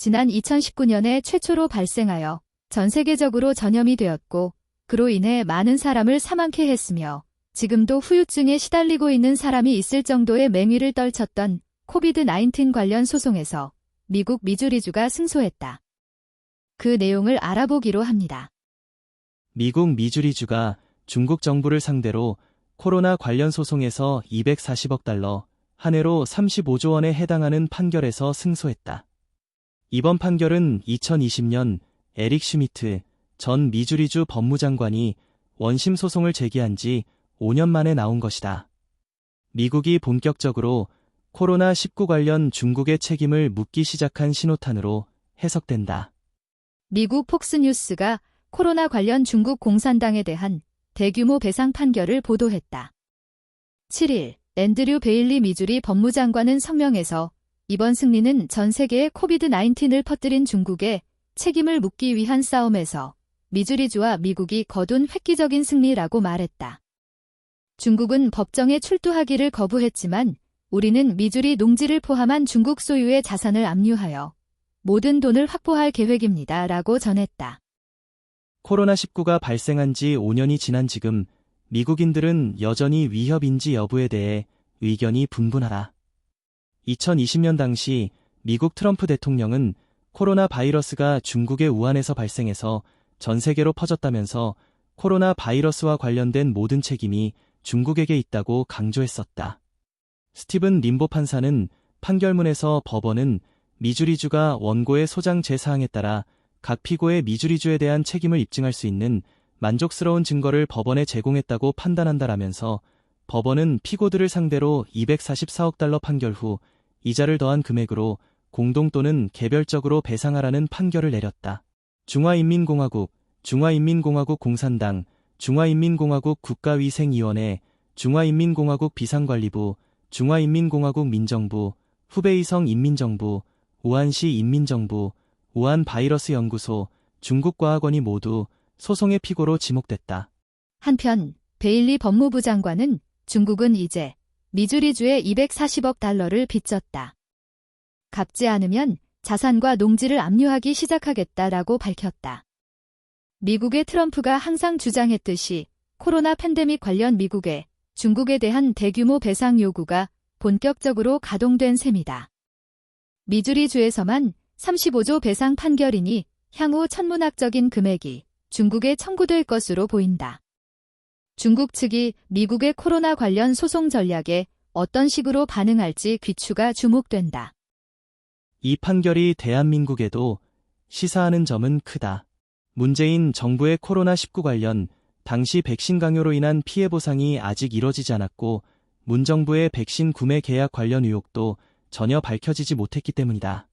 지난 2019년에 최초로 발생하여 전 세계적으로 전염이 되었고 그로 인해 많은 사람을 사망케 했으며 지금도 후유증에 시달리고 있는 사람이 있을 정도의 맹위를 떨쳤던 코비드-19 관련 소송에서 미국 미주리주가 승소했다. 그 내용을 알아보기로 합니다. 미국 미주리주가 중국 정부를 상대로 코로나 관련 소송에서 240억 달러, 한 해로 35조 원에 해당하는 판결에서 승소했다. 이번 판결은 2020년 에릭 슈미트 전 미주리주 법무장관이 원심 소송을 제기한 지 5년 만에 나온 것이다. 미국이 본격적으로 코로나19 관련 중국의 책임을 묻기 시작한 신호탄으로 해석된다. 미국 폭스뉴스가 코로나 관련 중국 공산당에 대한 대규모 배상 판결을 보도했다. 7일 앤드류 베일리 미주리 법무장관은 성명에서 이번 승리는 전 세계에 코비드-19을 퍼뜨린 중국에 책임을 묻기 위한 싸움에서 미주리주와 미국이 거둔 획기적인 승리라고 말했다. 중국은 법정에 출두하기를 거부했지만 우리는 미주리 농지를 포함한 중국 소유의 자산을 압류하여 모든 돈을 확보할 계획입니다. 라고 전했다. 코로나19가 발생한 지 5년이 지난 지금 미국인들은 여전히 위협인지 여부에 대해 의견이 분분하다. 2020년 당시 미국 트럼프 대통령은 코로나 바이러스가 중국의 우한에서 발생해서 전 세계로 퍼졌다면서 코로나 바이러스와 관련된 모든 책임이 중국에게 있다고 강조했었다. 스티븐 림보 판사는 판결문에서 법원은 미주리주가 원고의 소장 제사항에 따라 각 피고의 미주리주에 대한 책임을 입증할 수 있는 만족스러운 증거를 법원에 제공했다고 판단한다라면서 법원은 피고들을 상대로 244억 달러 판결 후 이자를 더한 금액으로 공동 또는 개별적으로 배상하라는 판결을 내렸다. 중화인민공화국, 중화인민공화국 공산당, 중화인민공화국 국가위생위원회, 중화인민공화국 비상관리부, 중화인민공화국 민정부, 후베이성 인민정부, 우한시 인민정부, 우한 바이러스 연구소, 중국과학원이 모두 소송의 피고로 지목됐다. 한편 베일리 법무부 장관은 중국은 이제 미주리주에 240억 달러를 빚졌다. 갚지 않으면 자산과 농지를 압류하기 시작하겠다라고 밝혔다. 미국의 트럼프가 항상 주장했듯이 코로나 팬데믹 관련 미국의 중국에 대한 대규모 배상 요구가 본격적으로 가동된 셈이다. 미주리주에서만 35조 배상 판결이니 향후 천문학적인 금액이 중국에 청구될 것으로 보인다. 중국 측이 미국의 코로나 관련 소송 전략에 어떤 식으로 반응할지 귀추가 주목된다. 이 판결이 대한민국에도 시사하는 점은 크다. 문재인 정부의 코로나19 관련 당시 백신 강요로 인한 피해 보상이 아직 이뤄지지 않았고 문 정부의 백신 구매 계약 관련 의혹도 전혀 밝혀지지 못했기 때문이다.